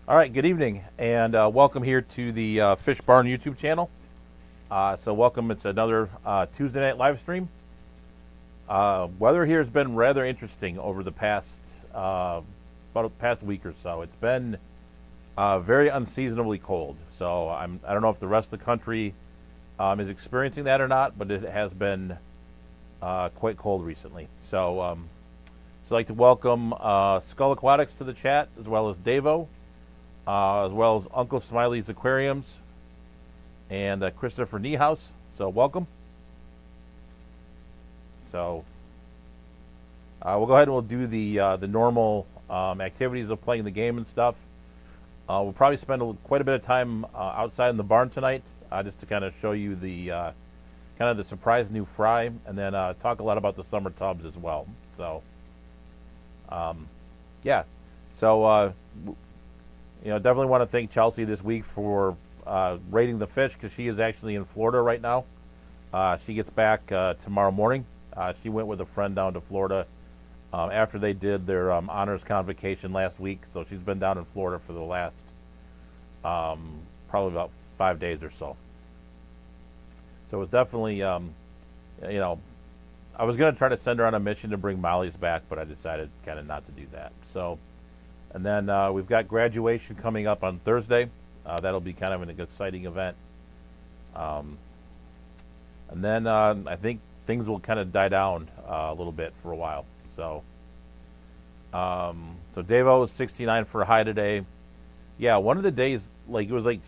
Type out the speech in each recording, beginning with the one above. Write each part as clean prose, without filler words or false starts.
All right, good evening, and welcome here to the Fish Barn YouTube channel. So welcome, it's another Tuesday night live stream. Weather here has been rather interesting over the past about the past week or so. It's been very unseasonably cold. So I don't know if the rest of the country is experiencing that or not, but it has been quite cold recently. So I'd like to welcome Skull Aquatics to the chat, as well as Davo, as well as Uncle Smiley's Aquariums, and Christopher Niehaus. So welcome. So we'll go ahead and we'll do the normal activities of playing the game and stuff. We'll probably spend quite a bit of time outside in the barn tonight, just to kind of show you the kind of the surprise new fry, and then talk a lot about the summer tubs as well. So yeah, so definitely want to thank Chelsea this week for rating the fish, because she is actually in Florida right now. She gets back tomorrow morning. She went with a friend down to Florida after they did their honors convocation last week. So she's been down in Florida for the last probably about 5 days or so. So it was definitely, I was going to try to send her on a mission to bring Molly's back, but I decided kind of not to do that. So, and then we've got graduation coming up on Thursday. That'll be kind of an exciting event. And then I think things will kind of die down a little bit for a while. So, so Davo was 69 for a high today. Yeah, one of the days, like it was like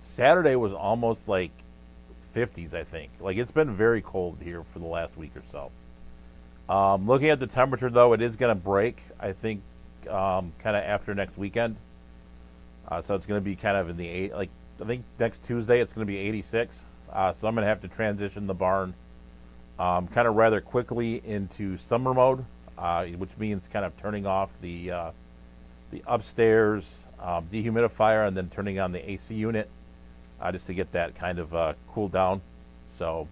Saturday was almost like 50s, I think. Like it's been very cold here for the last week or so. Looking at the temperature though, it is going to break, I think, kind of after next weekend. So it's going to be kind of in the I think next Tuesday it's going to be 86. So I'm going to have to transition the barn kind of rather quickly into summer mode, which means kind of turning off the upstairs dehumidifier and then turning on the AC unit just to get that kind of cooled down. So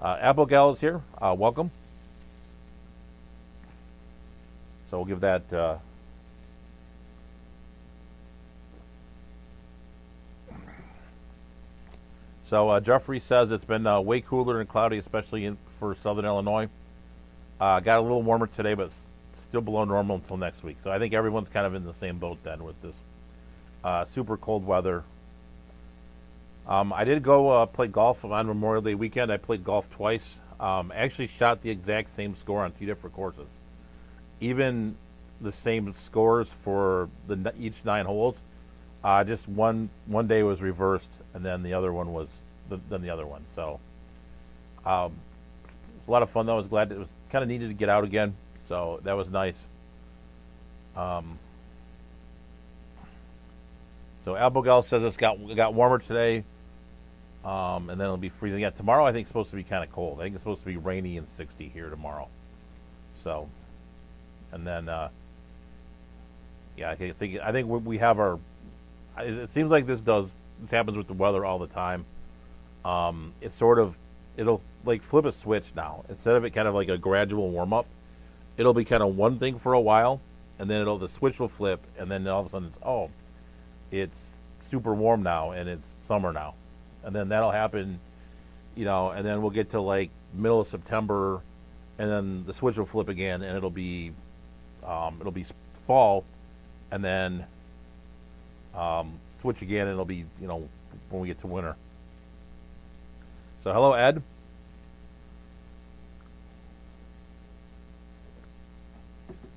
Apple Gal is here. Welcome. So we'll give that... So Jeffrey says it's been way cooler and cloudy, especially for southern Illinois. Got a little warmer today, but still below normal until next week. So I think everyone's kind of in the same boat then with this super cold weather. I did go play golf on Memorial Day weekend. I played golf twice. Actually shot the exact same score on 2 different courses. Even the same scores for each 9 holes. Just one day was reversed, and then the other one was the other one. So a lot of fun though. I was glad it was kind of needed to get out again, so that was nice. So Abigail says it's got warmer today, and then it'll be freezing. Yeah, tomorrow I think it's supposed to be kind of cold. I think it's supposed to be rainy and 60 here tomorrow. So, and then yeah, I think we have our. It seems like this happens with the weather all the time. It'll like flip a switch now. Instead of it kind of like a gradual warm up, it'll be kind of one thing for a while, and then the switch will flip, and then all of a sudden it's super warm now and it's summer now, and then that'll happen, and then we'll get to like middle of September, and then the switch will flip again, and it'll be fall, and then switch again, and it'll be when we get to winter. So hello, Ed.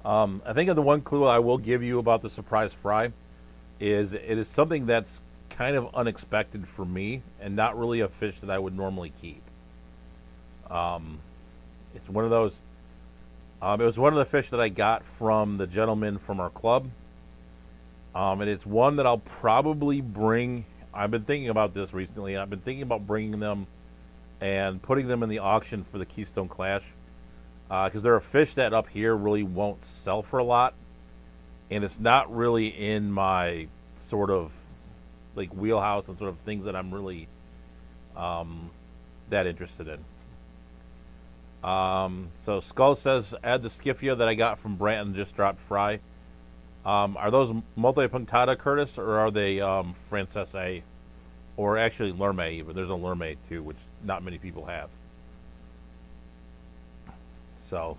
I think the one clue I will give you about the surprise fry is it is something that's kind of unexpected for me and not really a fish that I would normally keep. It's one of those. It was one of the fish that I got from the gentleman from our club. And it's one that I'll probably bring. I've been thinking about this recently, and I've been thinking about bringing them and putting them in the auction for the Keystone Clash, because they're a fish that up here really won't sell for a lot, and it's not really in my sort of like wheelhouse and sort of things that I'm really that interested in. So Skull says, add the Skiffia that I got from Branton, just dropped fry. Are those multipunctata, Curtis, or are they Francesa, or actually Lerme? Even there's a Lerme too, which not many people have. So,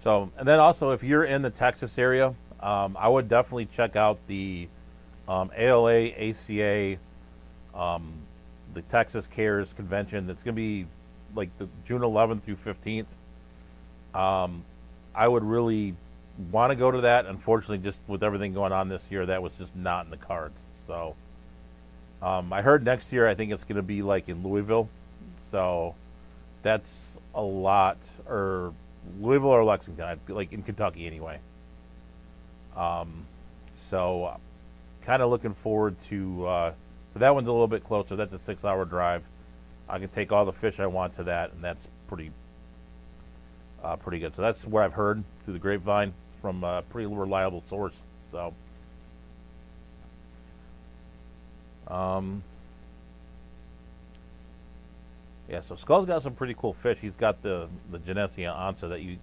and then also if you're in the Texas area, I would definitely check out the ALA, ACA, the Texas Cares Convention. That's going to be like the June 11th through 15th. I would really want to go to that. Unfortunately, just with everything going on this year, that was just not in the cards. So I heard next year, I think it's going to be like in Louisville. So that's a lot, or Louisville or Lexington, like in Kentucky anyway. So kind of looking forward to that one's a little bit closer. That's a 6-hour drive. I can take all the fish I want to that, and that's pretty good. So that's what I've heard through the grapevine from a pretty reliable source. So, yeah. So Skull's got some pretty cool fish. He's got the Genesia Ansa that you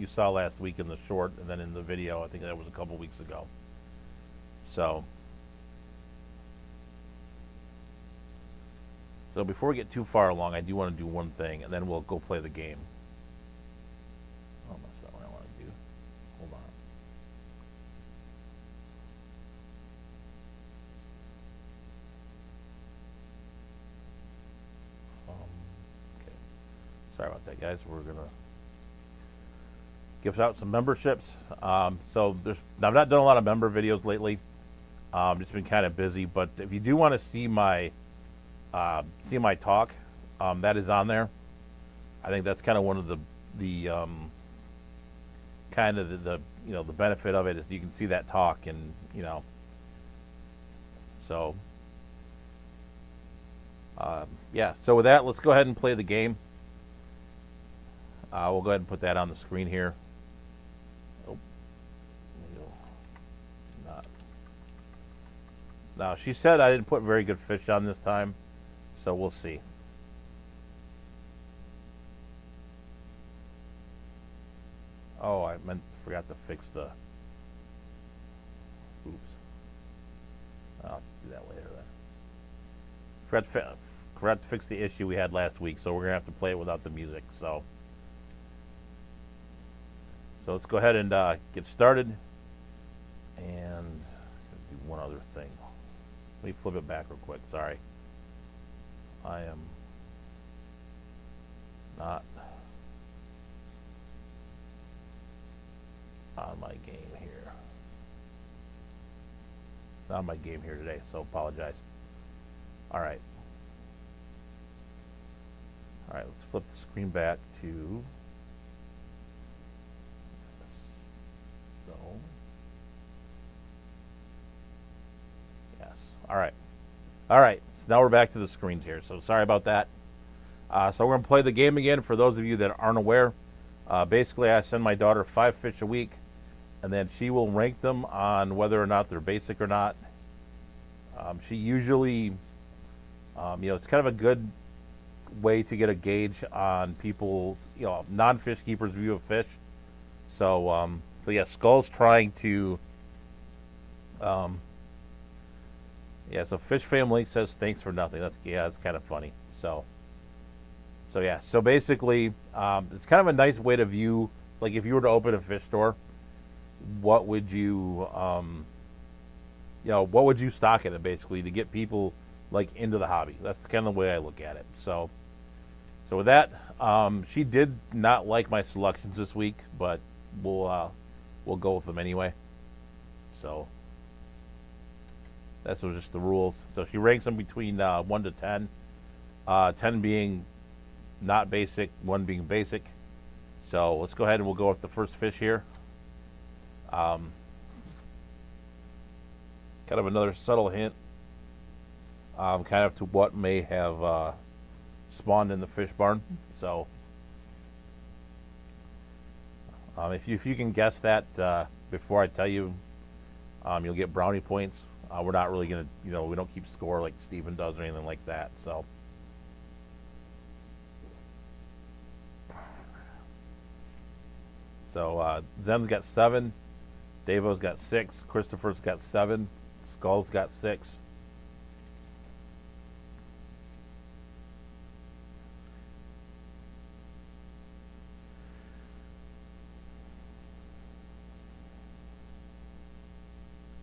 saw last week in the short, and then in the video. I think that was a couple weeks ago. So before we get too far along, I do want to do one thing, and then we'll go play the game. Oh, that's not what I want to do. Hold on. Okay. Sorry about that, guys. We're gonna give out some memberships. So I've not done a lot of member videos lately. Just been kind of busy. But if you do want to see my talk, that is on there. I think that's kind of one of the kind of the the benefit of it is you can see that talk, and so yeah. So with that, let's go ahead and play the game. We'll go ahead and put that on the screen here. Oh, not. Now she said I didn't put very good fish on this time, so we'll see. Oh, I forgot to fix the. Oops. I'll do that later then. Forgot to fix the issue we had last week, so we're gonna have to play it without the music. So let's go ahead and get started. And do one other thing. Let me flip it back real quick. Sorry. I am not on my game here. Not on my game here today, so apologize. All right. All right, let's flip the screen back to so. Yes. All right. All right. So now we're back to the screens here. So sorry about that. So we're going to play the game again for those of you that aren't aware. Basically, I send my daughter 5 fish a week, and then she will rank them on whether or not they're basic or not. She usually, it's kind of a good way to get a gauge on people, non-fish keepers' view of fish. So yeah, Skull's trying to, yeah. So Fish Family says thanks for nothing. That's kind of funny. So yeah. So basically, it's kind of a nice way to view. Like if you were to open a fish store, what would you, what would you stock it at basically to get people like into the hobby? That's kind of the way I look at it. So with that, she did not like my selections this week, but we'll go with them anyway. So that's just the rules. So she ranks them between 1 to 10, 10 being not basic, 1 being basic. So let's go ahead and we'll go with the first fish here. Kind of another subtle hint, kind of to what may have spawned in the fish barn. So if you can guess that before I tell you, you'll get brownie points. We're not really gonna, we don't keep score like Steven does or anything like that. So So Zem's got 7, Davo's got 6, Christopher's got 7, Skull's got 6.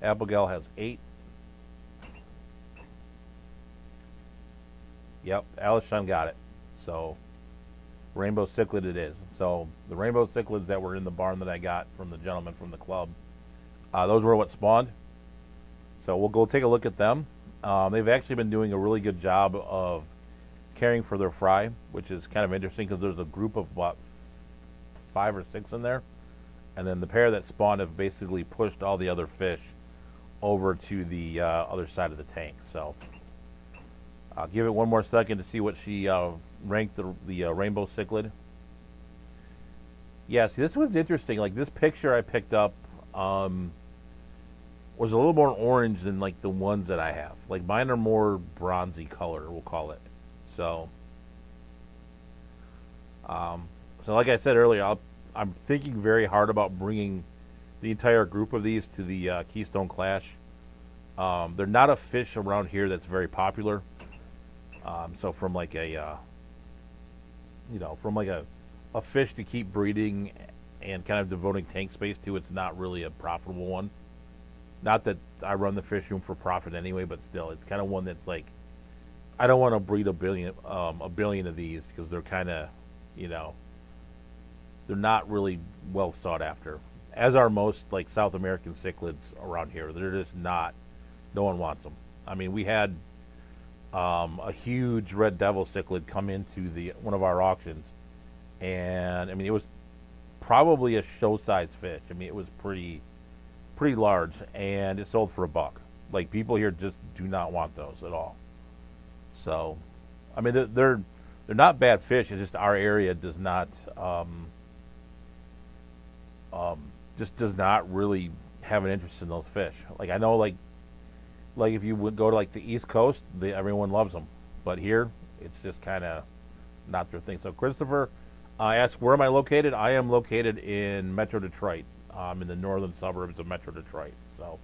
Abigail has 8. Yep, Alishan got it. So rainbow cichlid it is. So the rainbow cichlids that were in the barn that I got from the gentleman from the club, those were what spawned. So we'll go take a look at them. They've actually been doing a really good job of caring for their fry, which is kind of interesting because there's a group of about 5 or 6 in there. And then the pair that spawned have basically pushed all the other fish over to the other side of the tank. So I'll give it one more second to see what she ranked the rainbow cichlid. Yeah, see, this was interesting. Like, this picture I picked up was a little more orange than like the ones that I have. Like, mine are more bronzy color, we'll call it. So like I said earlier, I'm thinking very hard about bringing the entire group of these to the Keystone Clash. They're not a fish around here that's very popular. So from like a, a fish to keep breeding and kind of devoting tank space to, it's not really a profitable one. Not that I run the fish room for profit anyway, but still, it's kind of one that's like, I don't want to breed a billion of these because they're kind of, they're not really well sought after. As are most like South American cichlids around here. They're just not. No one wants them. I mean, we had a huge red devil cichlid come into one of our auctions, and I mean, it was probably a show size fish. I mean, it was pretty large, and it sold for $1. Like, people here just do not want those at all. So, I mean, they're not bad fish. It's just our area does not just does not really have an interest in those fish. Like, I know, like if you would go to like the East Coast, everyone loves them, but here it's just kind of not their thing. So Christopher asked, where am I located? I am located in Metro Detroit. In the northern suburbs of Metro Detroit. So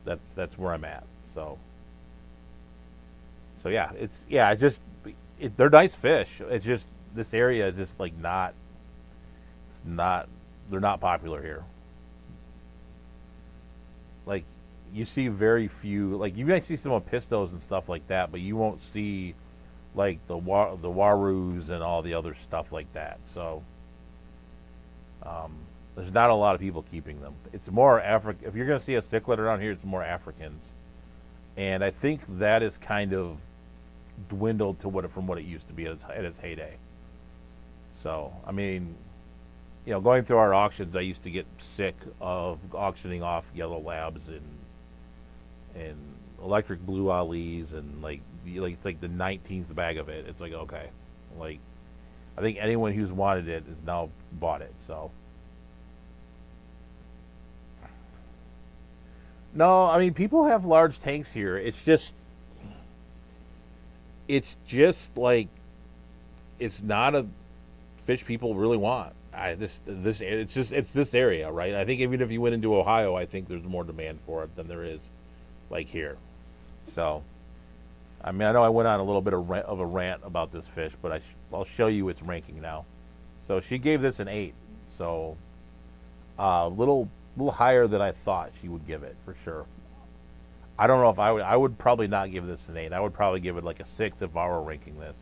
that's where I'm at. So yeah, they're nice fish. It's just this area is just like they're not popular here. Like, you see very few, like, you might see some Pistos and stuff like that, but you won't see like the Warus and all the other stuff like that. So there's not a lot of people keeping them. It's more African. If you're going to see a cichlid around here, it's more Africans, and I think that is kind of dwindled to from what it used to be at its heyday. So, I mean, going through our auctions, I used to get sick of auctioning off yellow labs and electric blue Alis and like the 19th bag of it. It's like, okay, like, I think anyone who's wanted it has now bought it. So, no, I mean, people have large tanks here. It's just like, it's not a fish people really want. It's this area, right? I think even if you went into Ohio, I think there's more demand for it than there is like here. So, I mean, I know I went on a little bit of a rant about this fish, but I'll show you its ranking now. So she gave this an 8. So a little higher than I thought she would give it, for sure. I don't know if I would probably not give this an 8. I would probably give it like a 6 if I were ranking this.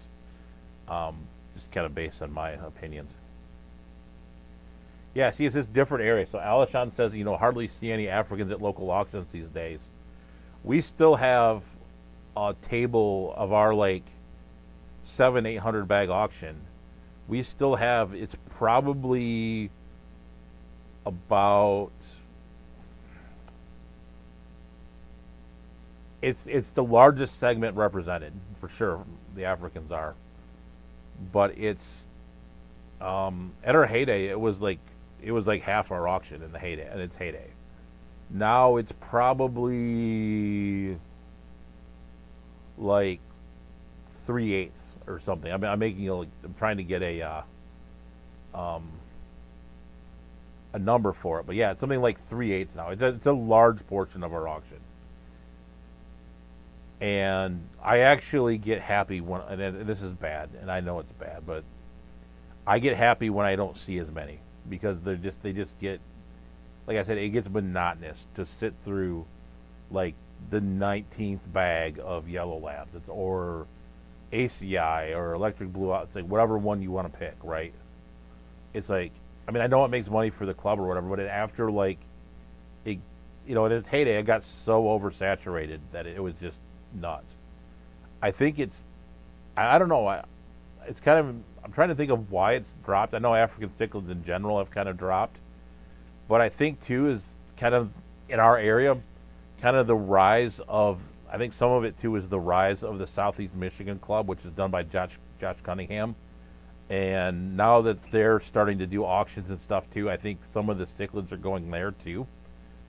Just kind of based on my opinions. Yeah, see, it's this different area. So Alishan says, hardly see any Africans at local auctions these days. We still have a table of our like 700-800 bag auction. We still have, it's probably about, it's the largest segment represented, for sure, the Africans are. But it's at our heyday, it was like half our auction in its heyday. Now it's probably like 3/8 or something. I'm making I'm trying to get a a number for it, but yeah, it's something like 3/8 now. It's a large portion of our auction, and I actually get happy when, and this is bad, and I know it's bad, but I get happy when I don't see as many because they just get, like I said, it gets monotonous to sit through like the 19th bag of Yellow Labs, or ACI or Electric Blue Out. It's like whatever one you want to pick, right? It's like, I mean, I know it makes money for the club or whatever, but after like it, in its heyday, it got so oversaturated that it was just nuts. I think I don't know. It's kind of, I'm trying to think of why it's dropped. I know African cichlids in general have kind of dropped, but I think too is kind of in our area, kind of the rise of, I think some of it too is the rise of the Southeast Michigan Club, which is done by Josh Cunningham. And now that they're starting to do auctions and stuff too, I think some of the cichlids are going there too.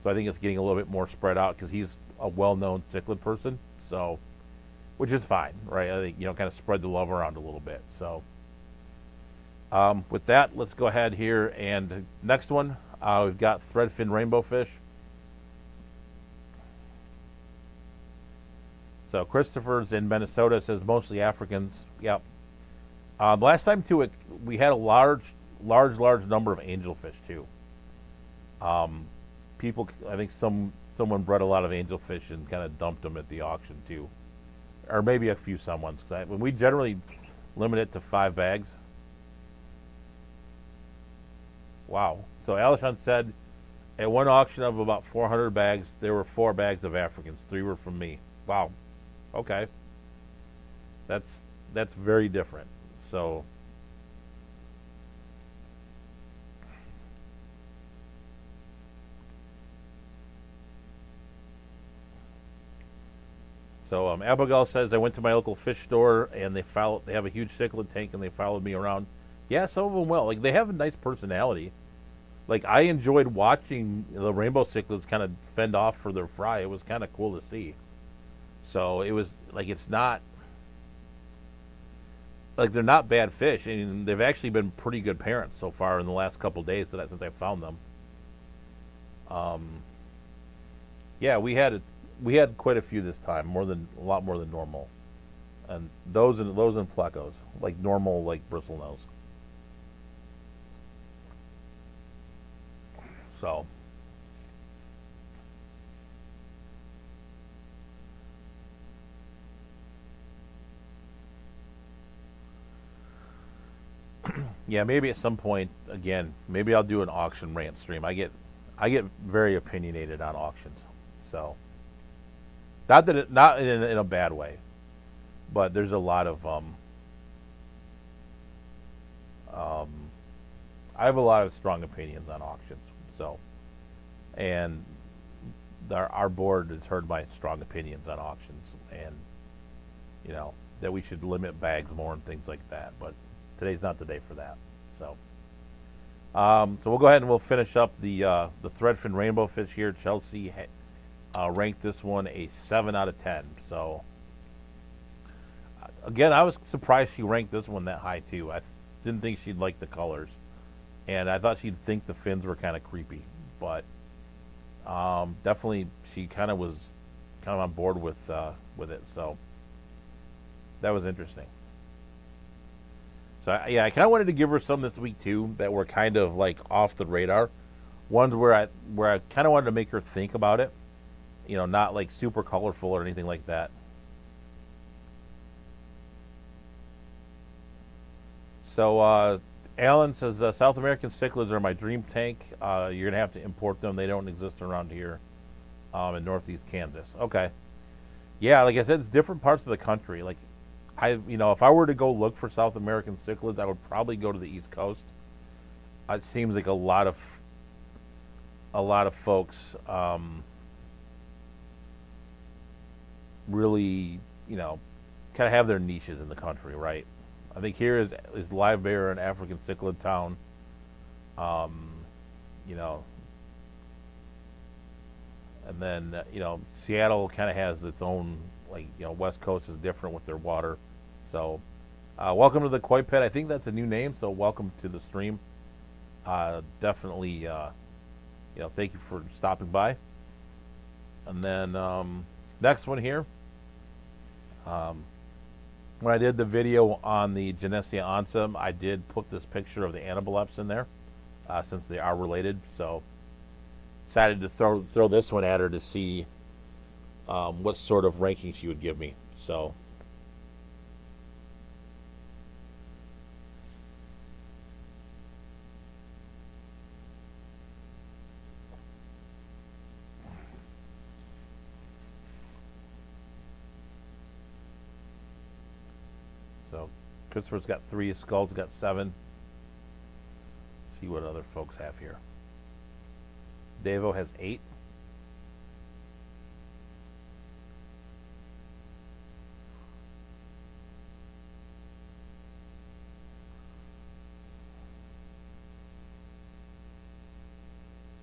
So I think it's getting a little bit more spread out because he's a well-known cichlid person. So, which is fine, right? I think, kind of spread the love around a little bit. So, with that, let's go ahead here and next one, we've got threadfin rainbow fish. So Christopher's in Minnesota says mostly Africans. Yep. Last time too, we had a large number of angelfish too. People, I think someone bred a lot of angelfish and kind of dumped them at the auction too, or maybe a few someone's. When we generally limit it to 5 bags. Wow. So Alishon said, at one auction of about 400 bags, there were 4 bags of Africans. 3 were from me. Wow. Okay. That's very different. So Abigail says, I went to my local fish store and they have a huge cichlid tank and they followed me around. Yeah, some of them will. Like, they have a nice personality. Like, I enjoyed watching the rainbow cichlids kind of fend off for their fry. It was kind of cool to see. So it was like, it's not like they're not bad fish, and they've actually been pretty good parents so far in the last couple of days since I found them. Yeah, we had quite a few this time, a lot more than normal, and those and plecos, like normal, like bristlenose. So. Yeah, maybe at some point again, maybe I'll do an auction rant stream. I get very opinionated on auctions, so not in a bad way, but there's a lot of I have a lot of strong opinions on auctions. So, and our board has heard my strong opinions on auctions, and that we should limit bags more and things like that, but today's not the day for that. So, so we'll go ahead and we'll finish up the threadfin rainbow fish here. Chelsea ranked this one a 7 out of 10. So, again, I was surprised she ranked this one that high too. I didn't think she'd like the colors, and I thought she'd think the fins were kind of creepy. But definitely, she kind of was on board with it. So that was interesting. So yeah, I kind of wanted to give her some this week too that were kind of like off the radar. Ones where I kind of wanted to make her think about it. Not like super colorful or anything like that. So Alan says, South American cichlids are my dream tank. You're going to have to import them. They don't exist around here in northeast Kansas. Okay. Yeah, like I said, it's different parts of the country. Like, if I were to go look for South American cichlids, I would probably go to the East Coast. It seems like a lot of folks really, kind of have their niches in the country, right? I think here is Live Bear an African cichlid town. And then Seattle kind of has its own, like, West Coast is different with their water. So welcome to the Koi Pet. I think that's a new name, so welcome to the stream. Definitely, thank you for stopping by. And then next one here, when I did the video on the Genesia onsa, I did put this picture of the Anaboleps in there, since they are related. So decided to throw this one at her to see what sort of ranking she would give me. So Christopher's got 3, Skull's got 7. Let's see what other folks have here. Davo has 8.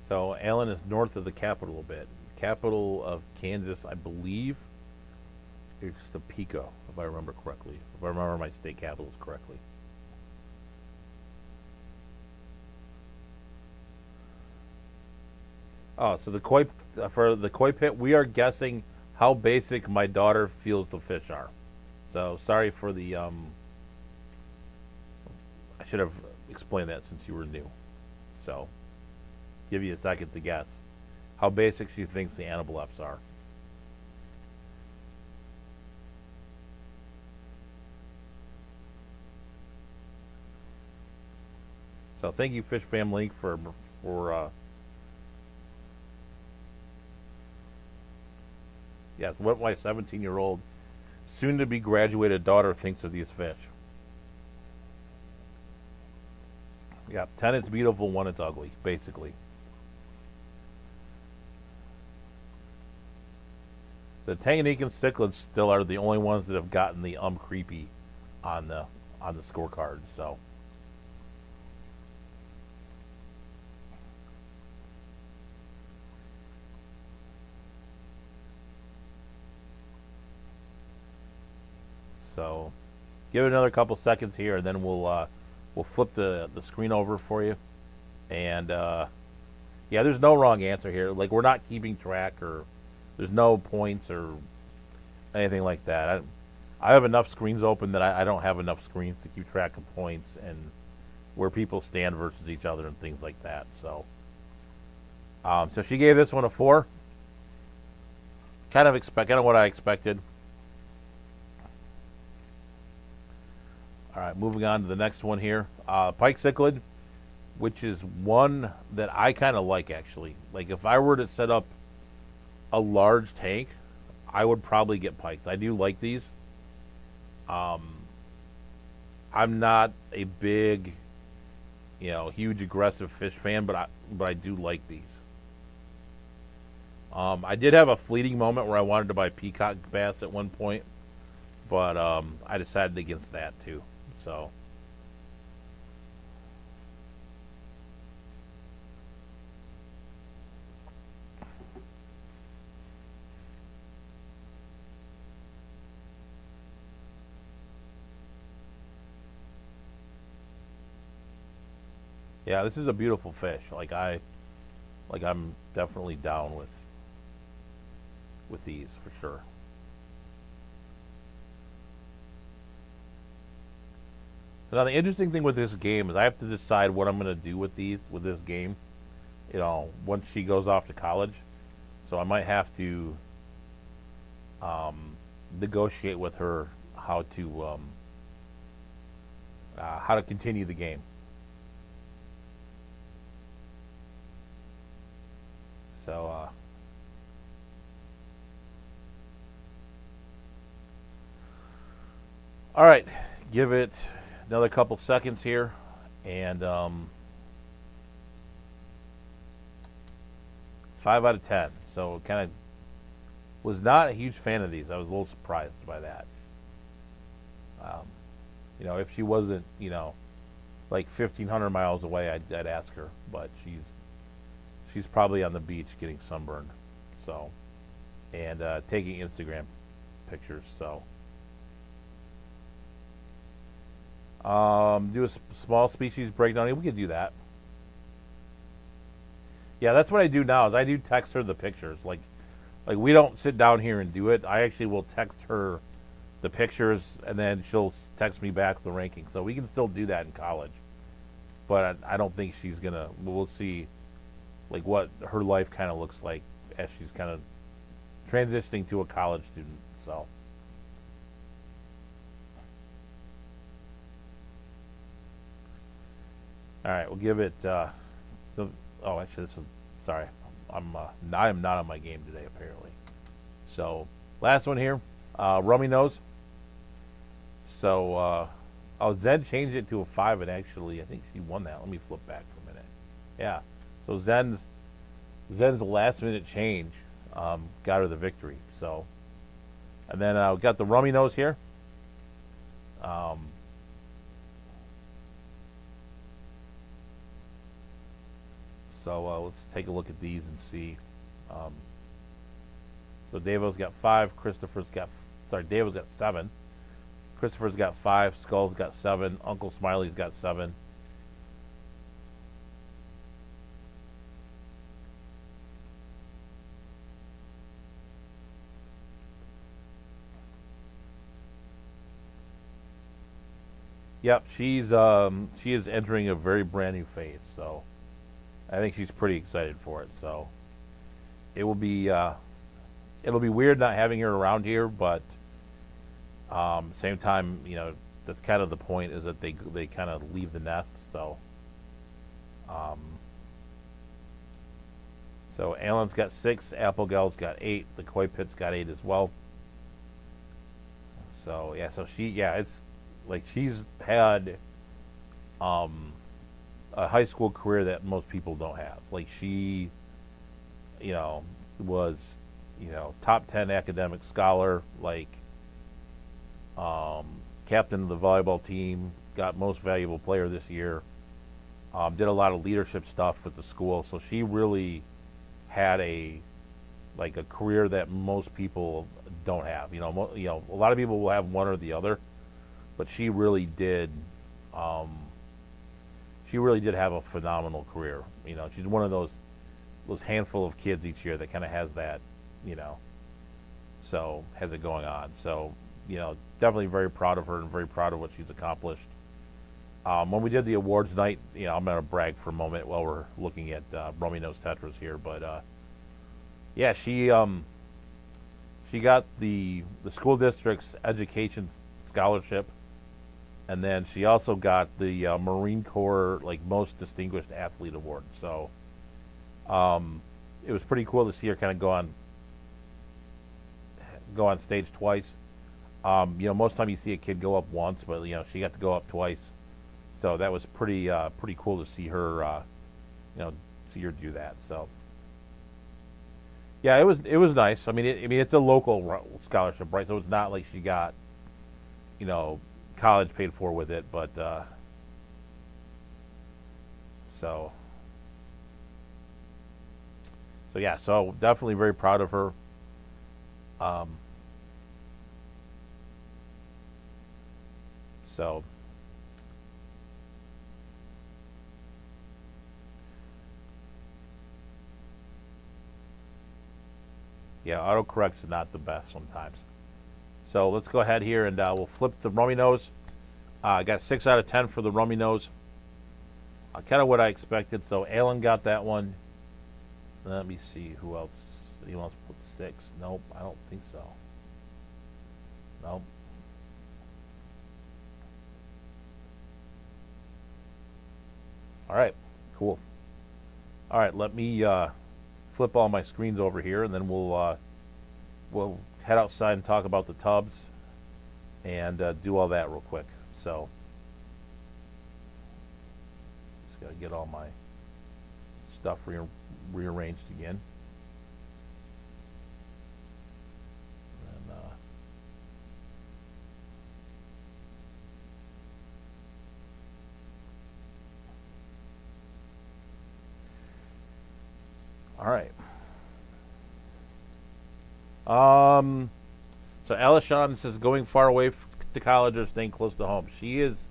So Allen is north of the capital a bit. Capital of Kansas, I believe, is Topeka, if I remember correctly. If I remember my state capitals correctly. Oh, so the koi for the koi pit, we are guessing how basic my daughter feels the fish are. So sorry for the I should have explained that since you were new. So give you a second to guess how basic she thinks the Anaboleps are. So thank you, Fish Fam Link, for yes, what my 17-year-old, soon-to-be graduated daughter thinks of these fish. Yeah, 10 it's beautiful, 1 it's ugly, basically. The Tanganyikan and cichlids still are the only ones that have gotten the creepy on the scorecard. So. So, give it another couple seconds here, and then we'll flip the screen over for you. And yeah, there's no wrong answer here. Like, we're not keeping track, or there's no points or anything like that. I have enough screens open that I don't have enough screens to keep track of points and where people stand versus each other and things like that. So, so she gave this one a 4. Kind of what I expected. All right, moving on to the next one here. Pike cichlid, which is one that I kind of like, actually. Like, if I were to set up a large tank, I would probably get pikes. I do like these. I'm not a big, huge aggressive fish fan, but I do like these. I did have a fleeting moment where I wanted to buy peacock bass at one point, but I decided against that too. So. Yeah, this is a beautiful fish. I'm definitely down with these for sure. So now the interesting thing with this game is I have to decide what I'm going to do with this game. Once she goes off to college, so I might have to negotiate with her how to continue the game. So, all right, give it another couple seconds here, and 5 out of 10. So, kind of was not a huge fan of these. I was a little surprised by that. If she wasn't, like 1,500 miles away, I'd ask her, but she's probably on the beach getting sunburned, so, and taking Instagram pictures. So, do a small species breakdown. We could do that. Yeah, that's what I do now. Is I do text her the pictures. Like we don't sit down here and do it. I actually will text her the pictures, and then she'll text me back the ranking. So we can still do that in college, but I don't think she's gonna. We'll see, like what her life kind of looks like as she's kind of transitioning to a college student. So. All right, we'll give it. Actually, this is sorry. I am not on my game today apparently. So last one here, Rummy Nose. So Zen changed it to a 5, and actually I think she won that. Let me flip back for a minute. Yeah. So Zen's last minute change got her the victory. So, and then we got the Rummy Nose here. So let's take a look at these and see. So Davo's got 5. Davo's got 7. Christopher's got 5. Skull's got 7. Uncle Smiley's got 7. Yep, she is entering a very brand new phase. So I think she's pretty excited for it. So it will be it'll be weird not having her around here, but same time, that's kind of the point, is that they kind of leave the nest. So so Alan's got 6, Applegal's got 8, the Koi Pit's got 8 as well. So yeah, it's like she's had a high school career that most people don't have. Like she, was, top 10 academic scholar, like captain of the volleyball team, got most valuable player this year, did a lot of leadership stuff with the school. So she really had a career that most people don't have. A lot of people will have one or the other, but she really did. She really did have a phenomenal career. She's one of those handful of kids each year that kind of has that, so has it going on. So, definitely very proud of her and very proud of what she's accomplished. When we did the awards night, I'm going to brag for a moment while we're looking at Rummy Nose Tetras here, but yeah, she got the school district's education scholarship. And then she also got the Marine Corps most distinguished athlete award. So it was pretty cool to see her kind of go on stage twice. Most of the time you see a kid go up once, but she got to go up twice. So that was pretty cool to see her see her do that. So yeah, it was nice. I mean it's a local scholarship, right? So it's not like she got college paid for with it, but so yeah, so definitely very proud of her. So yeah, autocorrect's not the best sometimes. So let's go ahead here and we'll flip the Rummy Nose. I got 6 out of 10 for the Rummy Nose. Kind of what I expected. So Alan got that one. Let me see who else. Anyone else put 6? Nope, I don't think so. Nope. All right, cool. All right, let me flip all my screens over here, and then we'll head outside and talk about the tubs and do all that real quick. So just got to get all my stuff rearranged again. And, all right. So Alishon says going far away to college or staying close to home. She is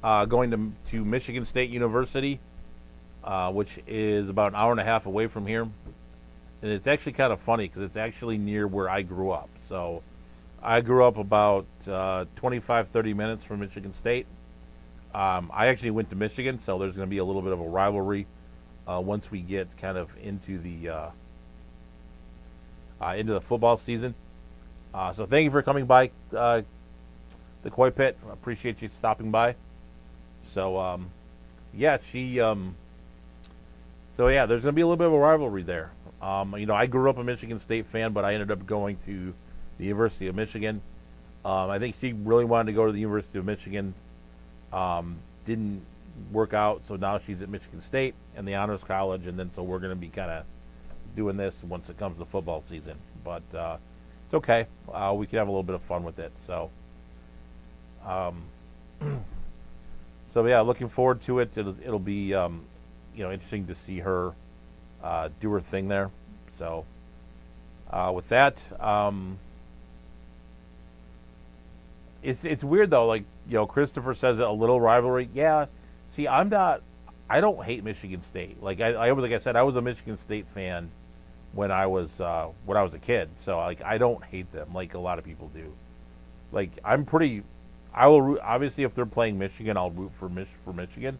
going to Michigan State University. which is about an hour and a half away from here. And it's actually kind of funny because it's actually near where I grew up. So I grew up about 25, 30 minutes from Michigan State. I actually went to Michigan, so there's going to be a little bit of a rivalry once we get kind of into the football season. So thank you for coming by the Koi Pit. I appreciate you stopping by. So yeah, so yeah, there's going to be a little bit of a rivalry there. I grew up a Michigan State fan, but I ended up going to the University of Michigan. I think she really wanted to go to the University of Michigan. Didn't work out, so now she's at Michigan State and the Honors College, and then so we're going to be kind of doing this once it comes to football season. But it's okay. We can have a little bit of fun with it. So, so yeah, looking forward to it. It'll be interesting to see her do her thing there. So, with that, it's weird though. Like Christopher says a little rivalry. Yeah. See, I don't hate Michigan State. Like I said, I was a Michigan State fan when I was a kid. So like I don't hate them like a lot of people do. Like I will root, obviously if they're playing Michigan, I'll root for Michigan.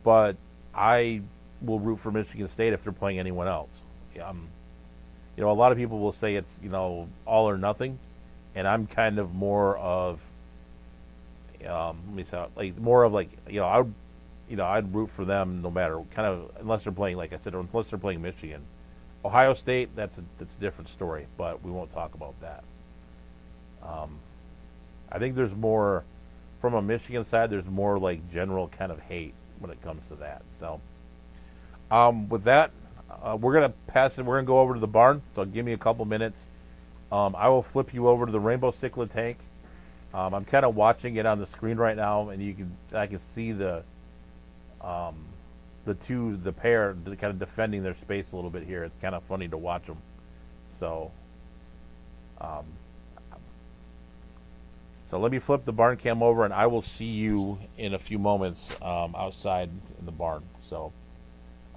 But I will root for Michigan State if they're playing anyone else. A lot of people will say it's all or nothing, and I'm kind of more of I'd root for them no matter kind of unless they're playing, like I said, unless they're playing Michigan. Ohio State, that's a different story, but we won't talk about that. I think there's more from a Michigan side. There's more like general kind of hate when it comes to that. So, with that, we're gonna pass it. We're gonna go over to the barn. So give me a couple minutes. I will flip you over to the Rainbow Cichlid tank. I'm kind of watching it on the screen right now, and I can see the pair kind of defending their space a little bit here. It's kind of funny to watch them. So, um, so let me flip the barn cam over, and I will see you in a few moments outside in the barn. So,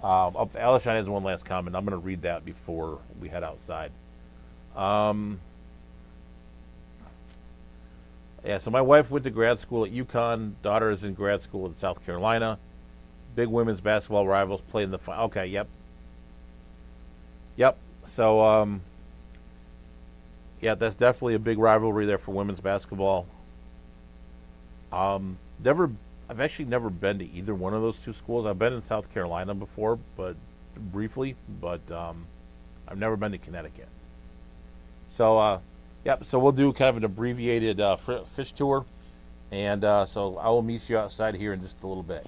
Alishon has one last comment. I'm going to read that before we head outside. Yeah, so my wife went to grad school at UConn. Daughter is in grad school in South Carolina. Big women's basketball rivals played in the final. Okay, yep. So, yeah, that's definitely a big rivalry there for women's basketball. I've actually never been to either one of those two schools. I've been in South Carolina before, but briefly, but I've never been to Connecticut. So, yep. So we'll do kind of an abbreviated fish tour, and so I will meet you outside here in just a little bit.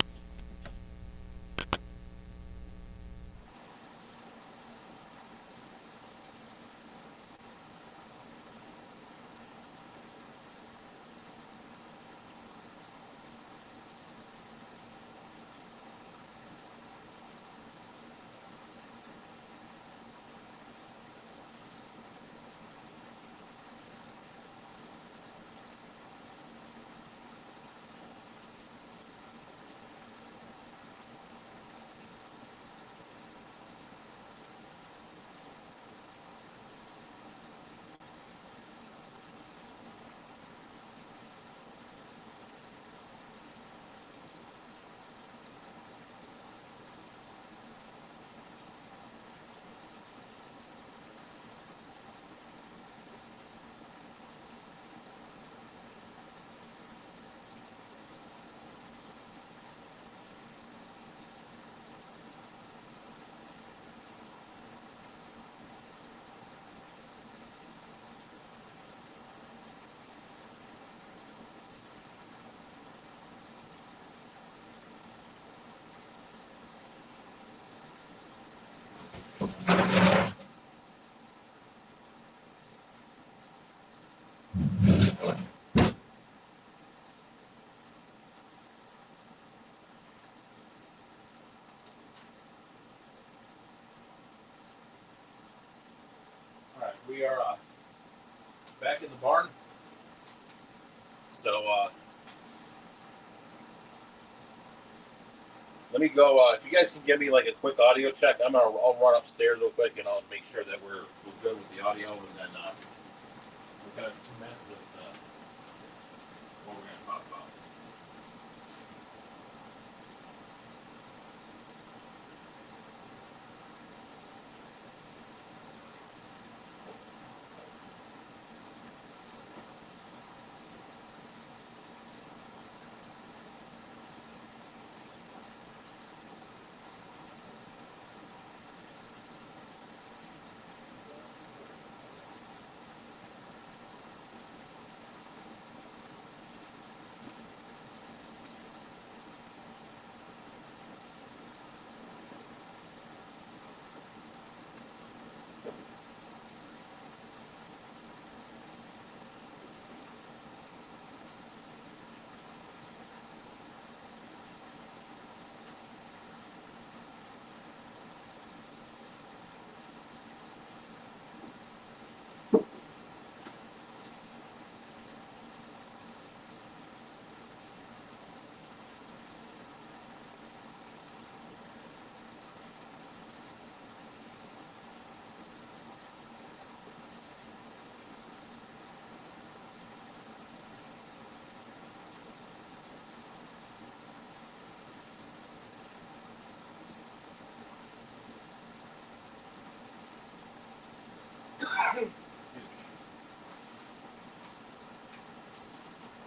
All right, we are back in the barn. So Let me go. If you guys can give me like a quick audio check, I'll run upstairs real quick and I'll make sure that we're good with the audio, and then we're gonna mess with what we're gonna talk about.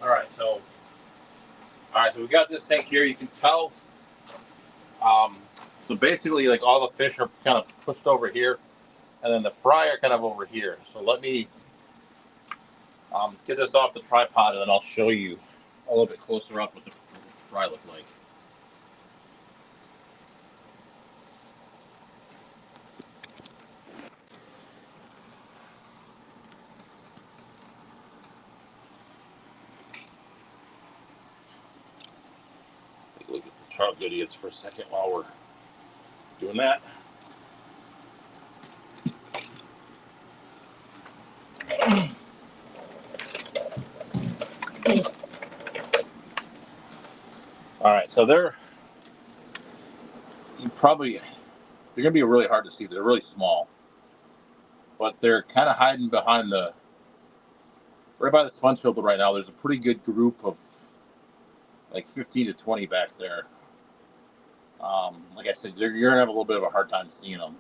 All right, so we got this tank here. You can tell. Um, so basically, like all the fish are kind of pushed over here, and then the fry are kind of over here. So let me get this off the tripod, and then I'll show you a little bit closer up what the fry look like. Take a look at the trout idiots for a second while we're doing that. All right, so they're gonna be really hard to see. They're really small, but they're kind of hiding behind right by the sponge filter right now. There's a pretty good group of like 15 to 20 back there. Like I said, you're gonna have a little bit of a hard time seeing them.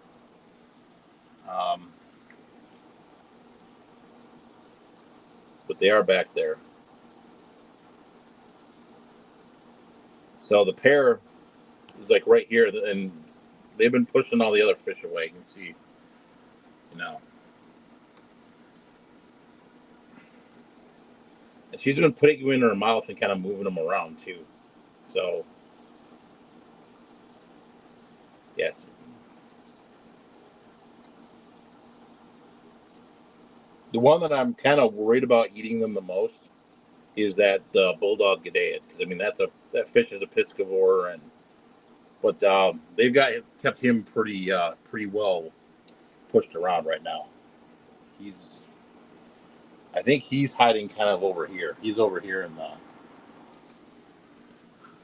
But they are back there. So the pair is like right here, and they've been pushing all the other fish away. You can see, you know. And she's been putting them in her mouth and kind of moving them around too. So, yes. The one that I'm kind of worried about eating them the most is that bulldog gadaid, because I mean that fish is a piscivore, but they've kept him pretty well pushed around right now. I think he's hiding kind of over here. He's over here in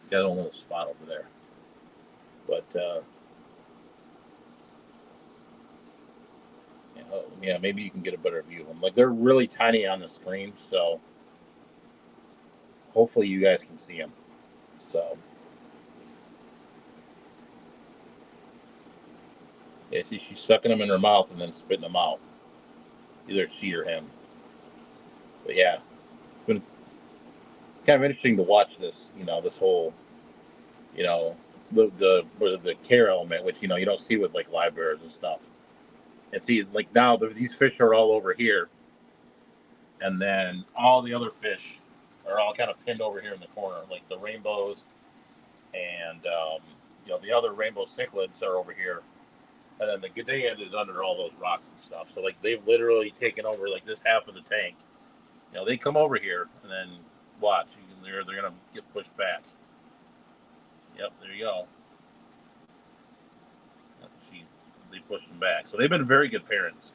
he's got a little spot over there. But yeah, maybe you can get a better view of them. Like they're really tiny on the screen, so hopefully you guys can see them. So yeah, see, she's sucking them in her mouth and then spitting them out. Either she or him. But yeah, it's been kind of interesting to watch this. This whole you know the care element, which you don't see with like live bears and stuff. And see, like now these fish are all over here, and then all the other fish are all kind of pinned over here in the corner, like the rainbows and the other rainbow cichlids are over here, and then the gadaid is under all those rocks and stuff. So like they've literally taken over like this half of the tank. They come over here and then watch. They're gonna get pushed back. Yep, there you go. They pushed them back. So they've been very good parents.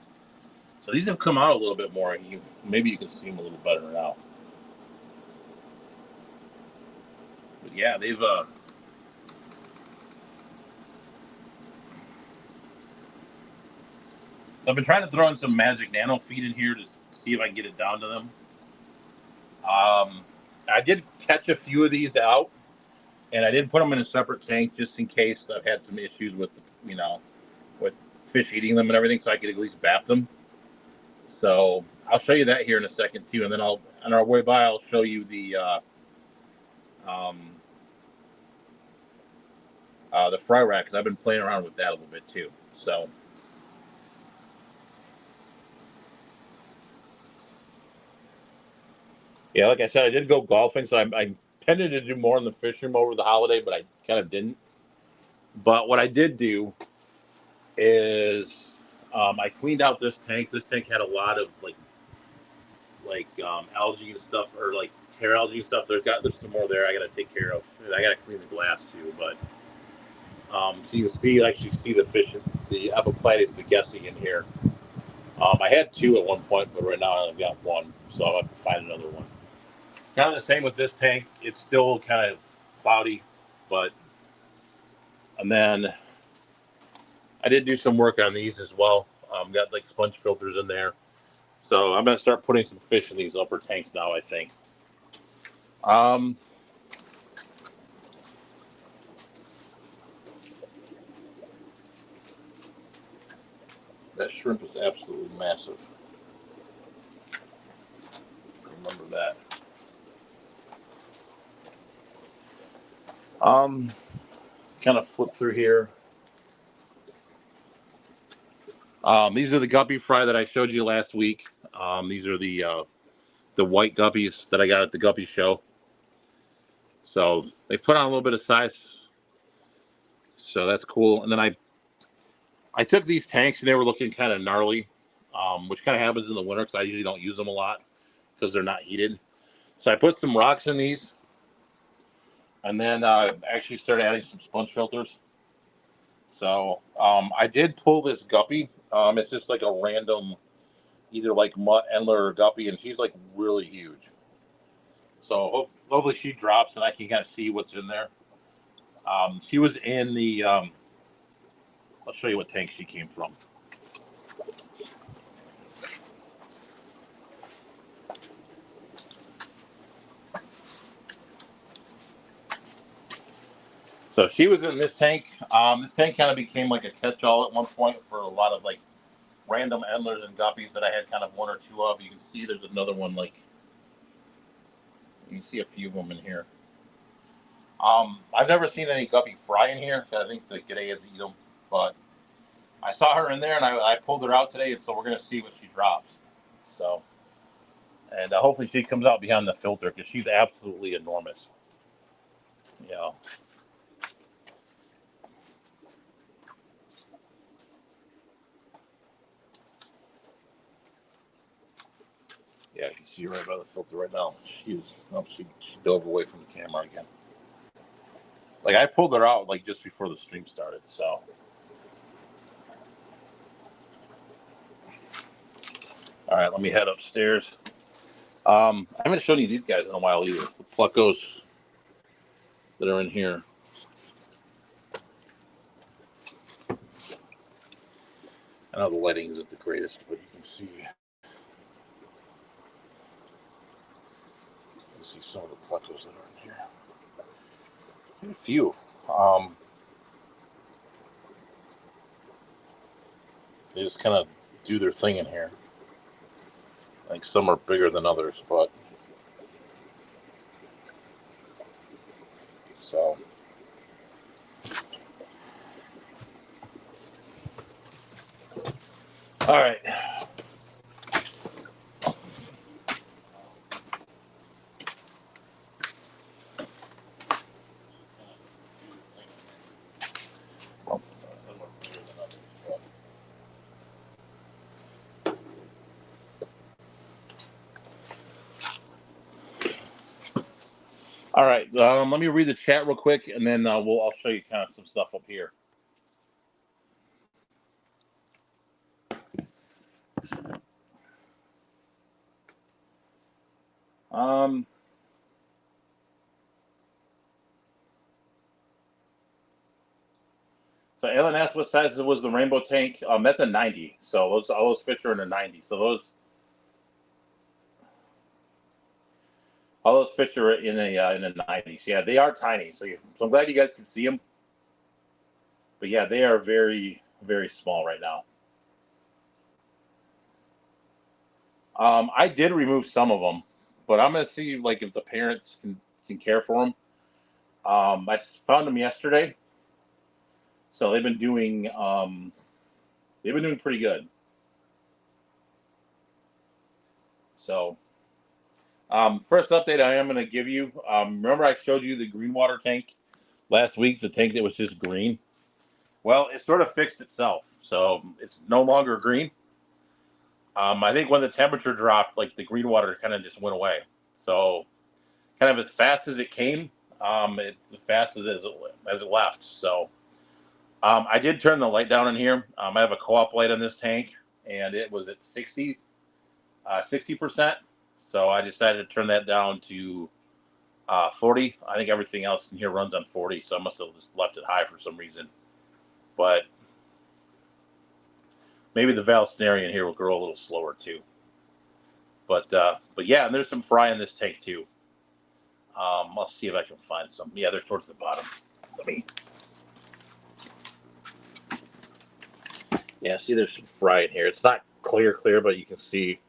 So these have come out a little bit more. Maybe you can see them a little better now. But yeah, they've So I've been trying to throw in some magic nano feed in here to see if I can get it down to them. I did catch a few of these out, and I did put them in a separate tank just in case I've had some issues with, with fish eating them and everything, so I could at least bat them. So I'll show you that here in a second too, and then on our way by, I'll show you um, the fry rack, because I've been playing around with that a little bit too. So yeah, like I said, I did go golfing, so I intended to do more in the fish room over the holiday, but I kind of didn't. But what I did do is I cleaned out this tank. This tank had a lot of algae and stuff, or like hair algae and stuff. There's some more there I got to take care of. I got to clean the glass too, but so you can actually see the fish, the Apophytes vegesi in here. I had two at one point, but right now I've got one, so I'll have to find another one. Kind of the same with this tank. It's still kind of cloudy, but and then I did do some work on these as well. Got like sponge filters in there, so I'm gonna start putting some fish in these upper tanks now, I think. Um, that shrimp is absolutely massive. Remember that. Um, Kind of flip through here. These are the guppy fry that I showed you last week. These are the white guppies that I got at the guppy show. So they put on a little bit of size, so that's cool. And then I took these tanks and they were looking kind of gnarly, which kind of happens in the winter because I usually don't use them a lot because they're not heated. So I put some rocks in these, and then actually started adding some sponge filters. So I did pull this guppy. It's just like a random, either like mutt, endler, or guppy, and she's like really huge. So hopefully she drops and I can kind of see what's in there. She was in the. I'll show you what tank she came from. So she was in this tank. This tank kind of became like a catch-all at one point for a lot of like random endlers and guppies that I had kind of one or two of. You can see there's another one, like you can see a few of them in here. I've never seen any guppy fry in here. I think the G'dayids eat them, but I saw her in there and I pulled her out today, and so we're gonna see what she drops. So, and hopefully she comes out behind the filter because she's absolutely enormous. Yeah. Yeah, you can see her right by the filter right now. She dove away from the camera again. Like I pulled her out like just before the stream started. So, all right, let me head upstairs. I haven't shown you these guys in a while either. The Pluckos that are in here. I know the lighting isn't the greatest, but you can see some of the Pluckos that are in here. A few. They just kind of do their thing in here. Like some are bigger than others, but so. All right. All right. Let me read the chat real quick, and then I'll show you kind of some stuff up here. So Alan asked what size was the rainbow tank. That's a 90. So all those fish are in a 90. So all those fish are in a 90. So yeah, they are tiny. So I'm glad you guys can see them. But yeah, they are very, very small right now. I did remove some of them, but I'm gonna see like if the parents can care for them. I found them yesterday, so they've been doing pretty good. So first update I am gonna give you. Remember I showed you the green water tank last week, the tank that was just green. Well, it sort of fixed itself, so it's no longer green. I think when the temperature dropped, like the green water kind of just went away. So kind of as fast as it came, it's as fast as it left. So I did turn the light down in here. I have a co-op light on this tank, and it was at 60%. So I decided to turn that down to 40. I think everything else in here runs on 40, so I must have just left it high for some reason. But maybe the Vallisneria in here will grow a little slower too. But yeah, and there's some fry in this tank too. I'll see if I can find some. Yeah, they're towards the bottom. Yeah, see, there's some fry in here. It's not clear, but you can see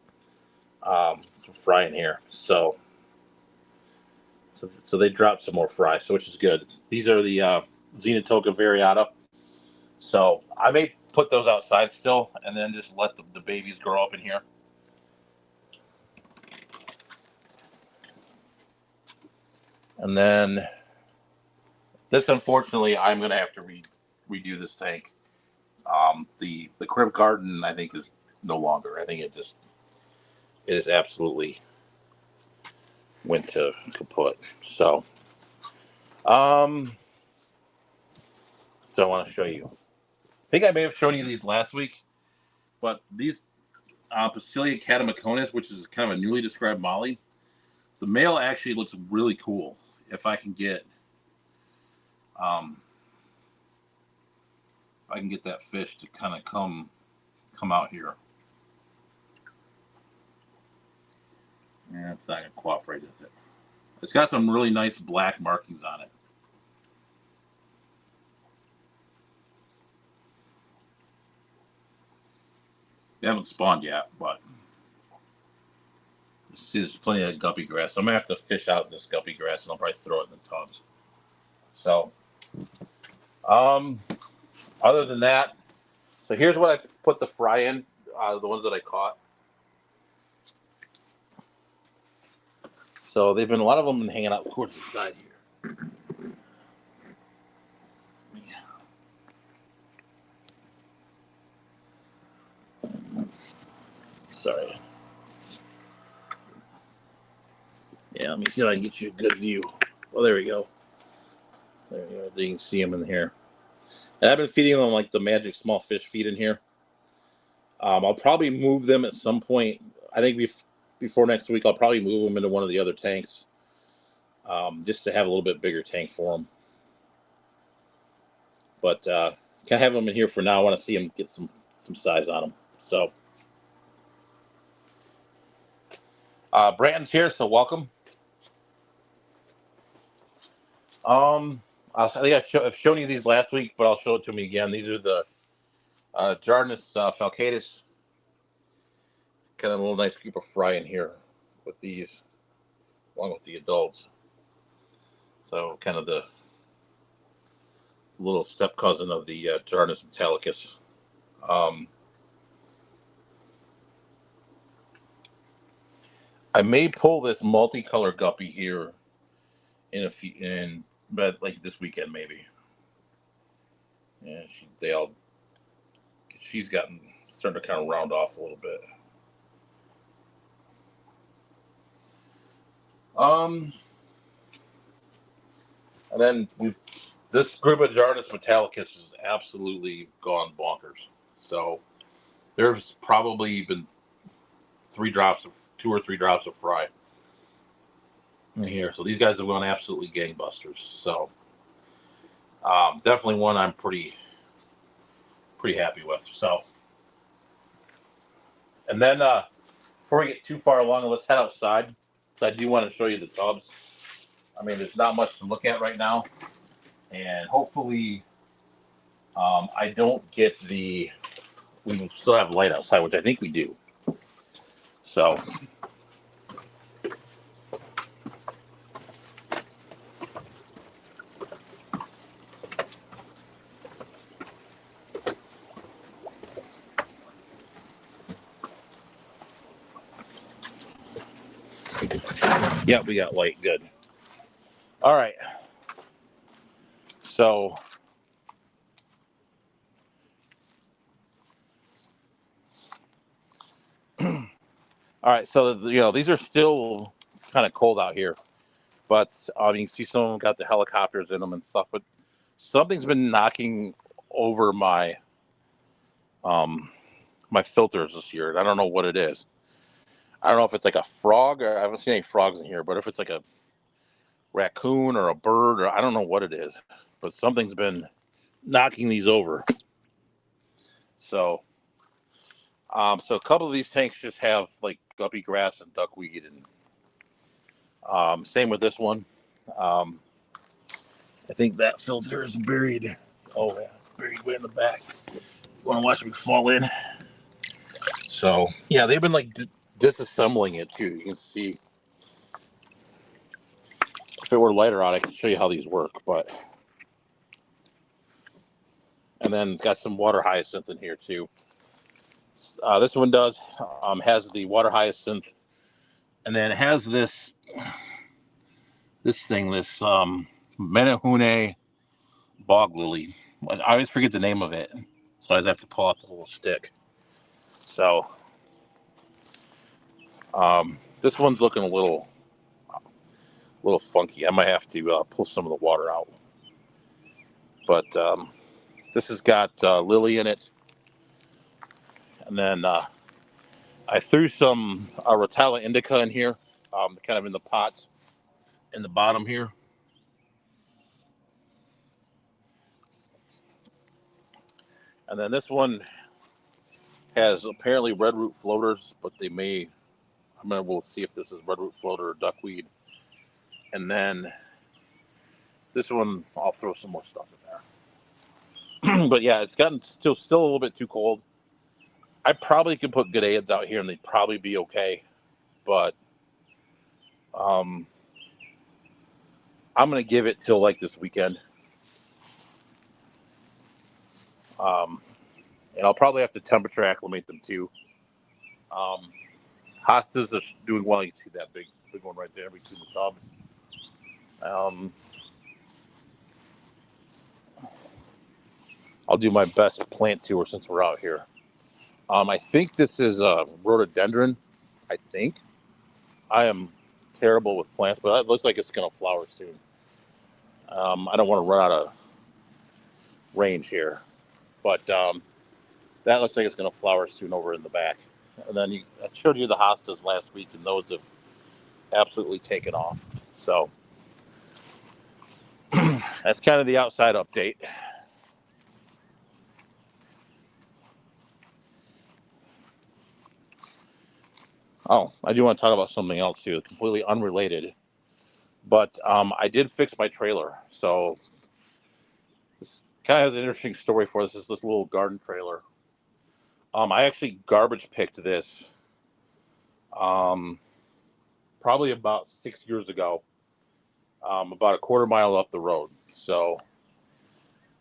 some fry in here. So they dropped some more fry, so which is good. These are the Xenotoca variata. So I may put those outside still, and then just let the babies grow up in here. And then this, unfortunately, I'm going to have to redo this tank. The Crib Garden, I think, is no longer. I think it is absolutely went to kaput. So I want to show you. I think I may have shown you these last week, but these Poecilia catamaconis, which is kind of a newly described molly, the male actually looks really cool. If I can get that fish to kind of come out here. Yeah, it's not going to cooperate, is it? It's got some really nice black markings on it. They haven't spawned yet, but you see there's plenty of guppy grass. So I'm going to have to fish out this guppy grass, and I'll probably throw it in the tubs. So, other than that, so here's what I put the fry in, the ones that I caught. So they've been, a lot of them been hanging out towards the side here. Sorry. Yeah, let me see if I can get you a good view. Well, there we go. There you go. You can see them in here. And I've been feeding them like the Magic Small Fish feed in here. I'll probably move them at some point. I think before next week, I'll probably move them into one of the other tanks, just to have a little bit bigger tank for them. But can't have them in here for now. I want to see them get some size on them. So Brandon's here, so welcome. I think I've shown you these last week, but I'll show it to me again. These are the Jardinus falcatus. Kind of a little nice group of fry in here with these, along with the adults. So kind of the little step cousin of the Jardinus metallicus. I may pull this multicolor guppy here but like this weekend maybe. Yeah, she's gotten starting to kind of round off a little bit. And then this group of Jardinus metallicus has absolutely gone bonkers. So there's probably been 2 or 3 drops of fry in here. So these guys have gone absolutely gangbusters. So definitely one I'm pretty pretty happy with. So, and then before we get too far along, let's head outside. So I do want to show you the tubs. I mean, there's not much to look at right now, and hopefully, I don't get the. We still have light outside, which I think we do. So. Yeah, we got light. Good. All right. So, all right. So these are still kind of cold out here, but you can see some of them got the helicopters in them and stuff. But something's been knocking over my my filters this year, and I don't know what it is. I don't know if it's like a frog, or I haven't seen any frogs in here, but if it's like a raccoon or a bird, or I don't know what it is, but something's been knocking these over. So, so a couple of these tanks just have like guppy grass and duckweed, and same with this one. I think that filter is buried. Oh yeah, it's buried way in the back. You want to watch me fall in? So yeah, they've been like disassembling it too. You can see. If it were lighter out, I could show you how these work, but. And then got some water hyacinth in here too. This one has the water hyacinth, and then it has this Menehune bog lily. I always forget the name of it, so I have to pull out the little stick. So this one's looking a little funky. I might have to pull some of the water out. But this has got lily in it, and then I threw some Rotala indica in here, kind of in the pot in the bottom here. And then this one has apparently red root floaters, but we'll see if this is red root floater or duckweed. And then this one, I'll throw some more stuff in there. But yeah, it's gotten still a little bit too cold. I probably could put Gaidaeans out here and they'd probably be okay. But I'm going to give it till like this weekend. And I'll probably have to temperature acclimate them too. Hostas are doing well. You see that big one right there between the tubs. I'll do my best plant tour since we're out here. I think this is a rhododendron. I think. I am terrible with plants, but it looks like it's going to flower soon. I don't want to run out of range here, but that looks like it's going to flower soon over in the back. And then I showed you the hostas last week, and those have absolutely taken off. So that's kind of the outside update. Oh, I do want to talk about something else too, completely unrelated. But I did fix my trailer. So this kind of has an interesting story for this. This little garden trailer. I actually garbage picked this probably about 6 years ago, about a quarter mile up the road. So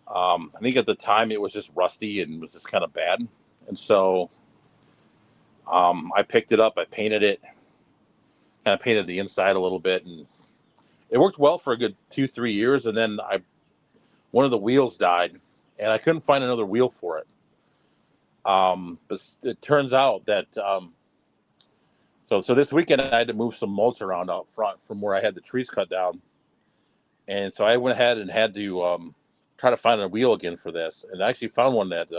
I think at the time it was just rusty and was just kind of bad. And so I picked it up, I painted it, kind of painted the inside a little bit, and it worked well for a good 2-3 years. And then one of the wheels died, and I couldn't find another wheel for it. But it turns out that so this weekend I had to move some mulch around out front from where I had the trees cut down, and so I went ahead and had to try to find a wheel again for this, and I actually found one at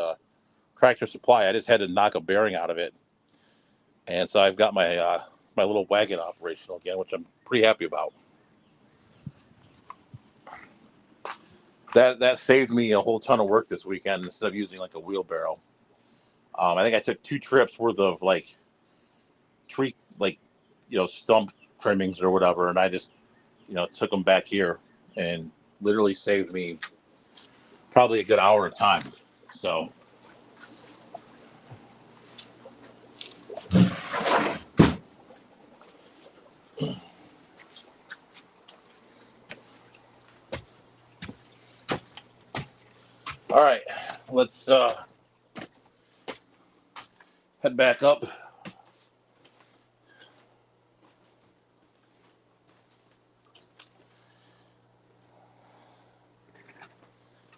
Tractor Supply. I just had to knock a bearing out of it, and so I've got my my little wagon operational again, which I'm pretty happy about. that saved me a whole ton of work this weekend instead of using like a wheelbarrow. I think I took 2 trips worth of like tree, like, stump trimmings or whatever, and I just, took them back here and literally saved me probably a good hour of time. So, all right, let's head back up.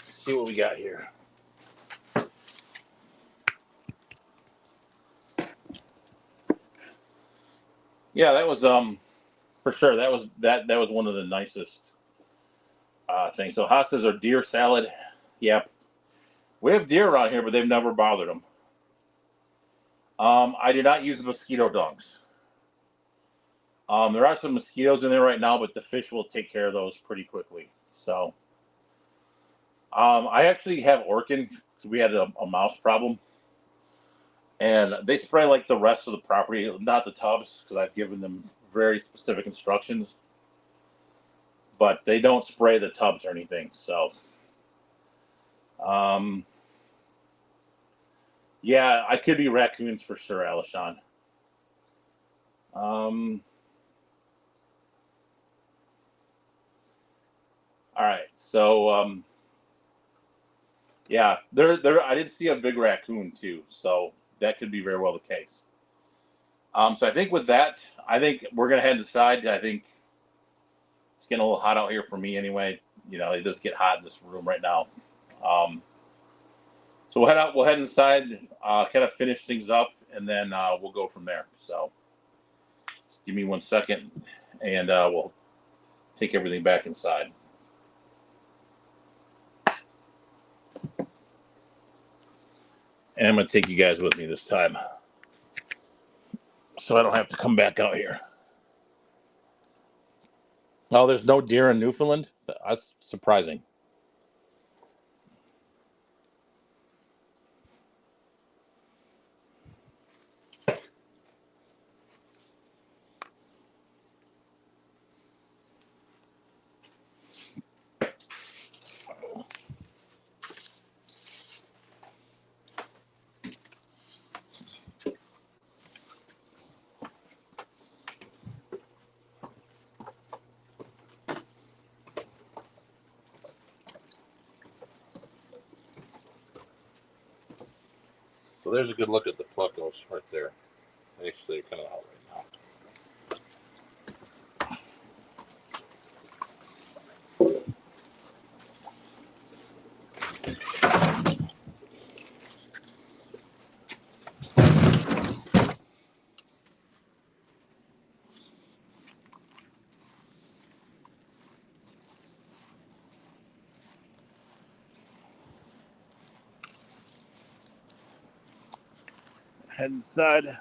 See what we got here. Yeah, that was for sure. That was one of the nicest things. So hostas are deer salad. Yep, we have deer around here, but they've never bothered them. I do not use the mosquito dunks. There are some mosquitoes in there right now, but the fish will take care of those pretty quickly. So, I actually have Orkin because we had a mouse problem, and they spray like the rest of the property, not the tubs, because I've given them very specific instructions. But they don't spray the tubs or anything. So, um, yeah, I could be raccoons for sure, Alishon. Um, all right, so yeah, there. I did see a big raccoon too, so that could be very well the case. So I think with that, I think we're gonna head inside. I think it's getting a little hot out here for me anyway. It does get hot in this room right now. Um, so we'll head out. We'll head inside, kind of finish things up, and then we'll go from there. So just give me 1 second, and we'll take everything back inside. And I'm gonna take you guys with me this time, so I don't have to come back out here. Oh, there's no deer in Newfoundland? That's surprising. So there's a good look at the pluckos right there. Actually, they're kind of out right now. Head inside.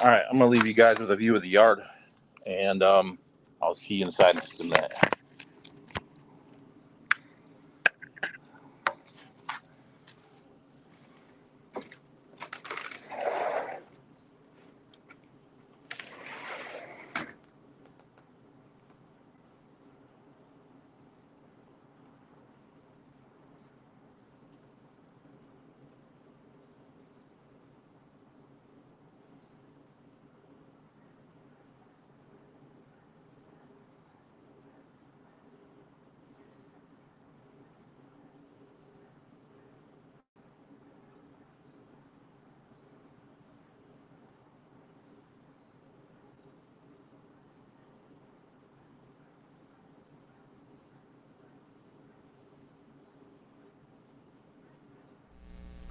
All right, I'm gonna leave you guys with a view of the yard, and I'll see you inside in just a minute.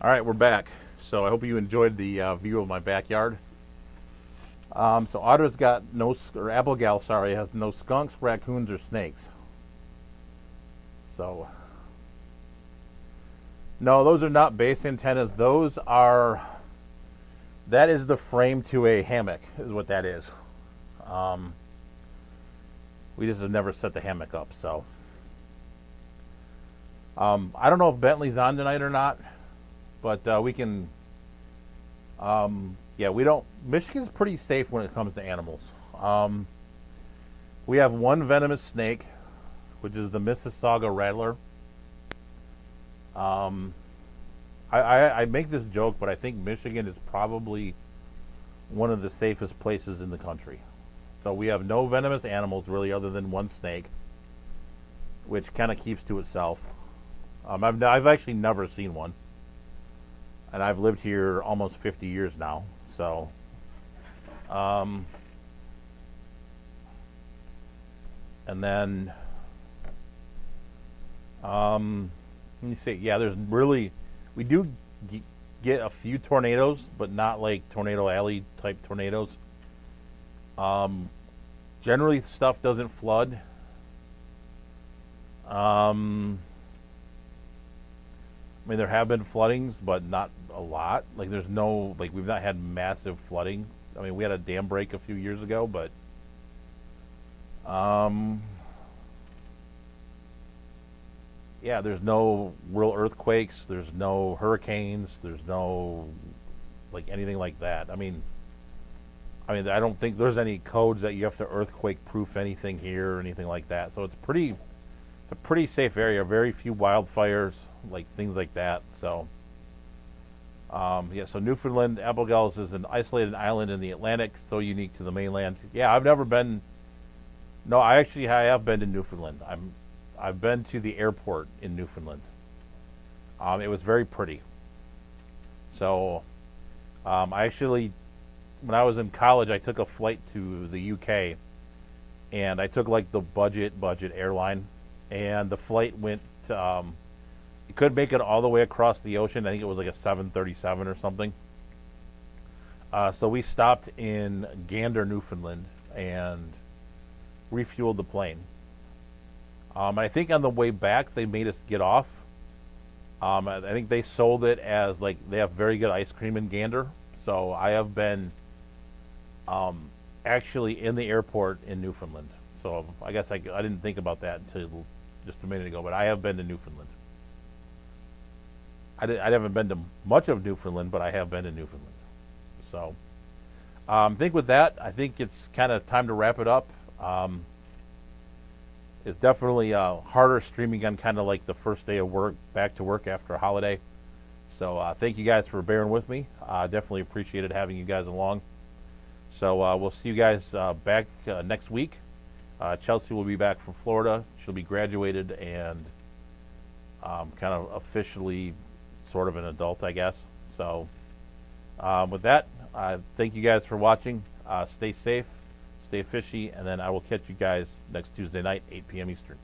All right, we're back. So I hope you enjoyed the view of my backyard. So Otter's got no, or Applegal, sorry, has no skunks, raccoons, or snakes. So, no, those are not base antennas. That is the frame to a hammock, is what that is. We just have never set the hammock up. So I don't know if Bentley's on tonight or not, but we can. Yeah, we don't. Michigan's pretty safe when it comes to animals. We have one venomous snake, which is the Mississauga rattler. I make this joke, but I think Michigan is probably one of the safest places in the country. So we have no venomous animals really, other than one snake, which kind of keeps to itself. I've actually never seen one, and I've lived here almost 50 years now. So, and then, let me see. Yeah, there's really, we do get a few tornadoes, but not like Tornado Alley type tornadoes. Generally, stuff doesn't flood. I mean, there have been floodings, but not a lot. Like, there's no, like, we've not had massive flooding. I mean, we had a dam break a few years ago, but, yeah, there's no real earthquakes. There's no hurricanes. There's no, like, anything like that. I mean, I don't think there's any codes that you have to earthquake-proof anything here or anything like that. So it's a pretty safe area. Very few wildfires, like things like that. So, yeah. So Newfoundland, Applegals is an isolated island in the Atlantic, so unique to the mainland. Yeah, I've never been. No, I have been to Newfoundland. I've been to the airport in Newfoundland. It was very pretty. So, I actually, when I was in college, I took a flight to the UK, and I took like the budget airline, and the flight went. You could make it all the way across the ocean. I think it was like a 737 or something. So we stopped in Gander, Newfoundland, and refueled the plane. I think on the way back they made us get off. I think they sold it as like they have very good ice cream in Gander. So I have been actually in the airport in Newfoundland. So I guess I didn't think about that until just a minute ago, but I have been to Newfoundland. I haven't been to much of Newfoundland, but I have been to Newfoundland. So I think with that, I think it's kind of time to wrap it up. It's definitely harder streaming on kind of like the first day of work, back to work after a holiday. So thank you guys for bearing with me. Definitely appreciated having you guys along. So we'll see you guys back next week. Chelsea will be back from Florida. She'll be graduated and kind of officially sort of an adult, I guess. So with that, thank you guys for watching. Stay safe, stay fishy, and then I will catch you guys next Tuesday night, 8 p.m. Eastern.